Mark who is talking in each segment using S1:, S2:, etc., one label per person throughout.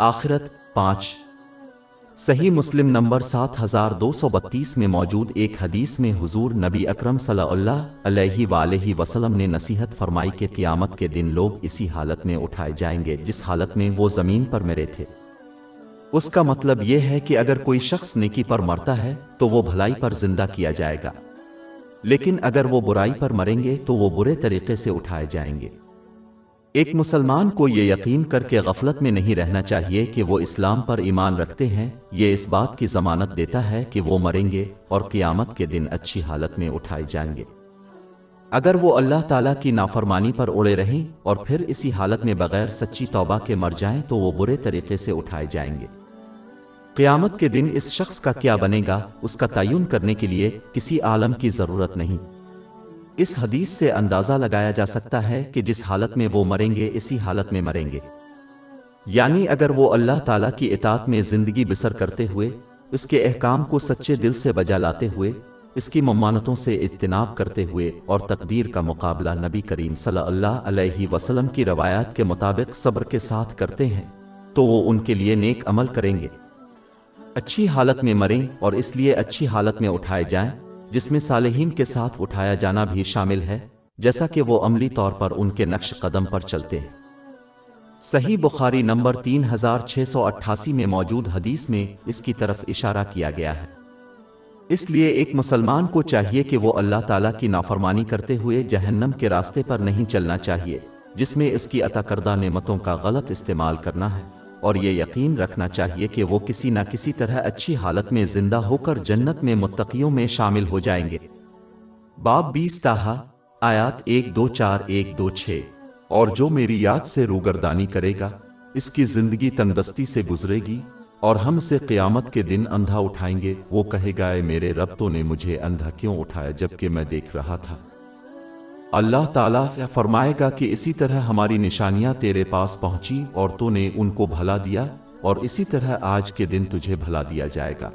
S1: آخرت 5۔ صحیح مسلم نمبر 7232 میں موجود ایک حدیث میں حضور نبی اکرم صلی اللہ علیہ وآلہ وسلم نے نصیحت فرمائی کہ قیامت کے دن لوگ اسی حالت میں اٹھائے جائیں گے جس حالت میں وہ زمین پر مرے تھے۔ اس کا مطلب یہ ہے کہ اگر کوئی شخص نیکی پر مرتا ہے تو وہ بھلائی پر زندہ کیا جائے گا، لیکن اگر وہ برائی پر مریں گے تو وہ برے طریقے سے اٹھائے جائیں گے۔ ایک مسلمان کو یہ یقین کر کے غفلت میں نہیں رہنا چاہیے کہ وہ اسلام پر ایمان رکھتے ہیں، یہ اس بات کی ضمانت دیتا ہے کہ وہ مریں گے اور قیامت کے دن اچھی حالت میں اٹھائے جائیں گے۔ اگر وہ اللہ تعالیٰ کی نافرمانی پر اڑے رہیں اور پھر اسی حالت میں بغیر سچی توبہ کے مر جائیں تو وہ برے طریقے سے اٹھائے جائیں گے۔ قیامت کے دن اس شخص کا کیا بنے گا، اس کا تعین کرنے کے لیے کسی عالم کی ضرورت نہیں۔ اس حدیث سے اندازہ لگایا جا سکتا ہے کہ جس حالت میں وہ مریں گے اسی حالت میں مریں گے، یعنی اگر وہ اللہ تعالیٰ کی اطاعت میں زندگی بسر کرتے ہوئے، اس کے احکام کو سچے دل سے بجا لاتے ہوئے، اس کی ممانعتوں سے اجتناب کرتے ہوئے اور تقدیر کا مقابلہ نبی کریم صلی اللہ علیہ وسلم کی روایات کے مطابق صبر کے ساتھ کرتے ہیں تو وہ ان کے لیے نیک عمل کریں گے، اچھی حالت میں مریں اور اس لیے اچھی حالت میں اٹھائے جائیں، جس میں صالحین کے ساتھ اٹھایا جانا بھی شامل ہے، جیسا کہ وہ عملی طور پر ان کے نقش قدم پر چلتے ہیں۔ صحیح بخاری نمبر 3688 میں موجود حدیث میں اس کی طرف اشارہ کیا گیا ہے۔ اس لیے ایک مسلمان کو چاہیے کہ وہ اللہ تعالیٰ کی نافرمانی کرتے ہوئے جہنم کے راستے پر نہیں چلنا چاہیے، جس میں اس کی عطا کردہ نعمتوں کا غلط استعمال کرنا ہے، اور یہ یقین رکھنا چاہیے کہ وہ کسی نہ کسی طرح اچھی حالت میں زندہ ہو کر جنت میں متقیوں میں شامل ہو جائیں گے۔ باب 20 طٰہٰ آیات 1-2-4-1-2-6۔ اور جو میری یاد سے روگردانی کرے گا اس کی زندگی تندرستی سے گزرے گی، اور ہم سے قیامت کے دن اندھا اٹھائیں گے، وہ کہے گا اے میرے رب تو نے مجھے اندھا کیوں اٹھایا جبکہ میں دیکھ رہا تھا؟ اللہ تعالیٰ فرمائے گا کہ اسی طرح ہماری نشانیاں تیرے پاس پہنچی اور تو نے ان کو بھلا دیا، اور اسی طرح آج کے دن تجھے بھلا دیا جائے گا۔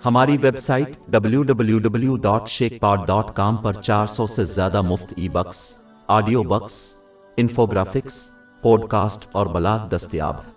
S1: ہماری ویب سائٹ www.shekpod.com پر 400 سے زیادہ مفت e books, audio books, infographics, podcast اور بلاگ دستیاب ہیں۔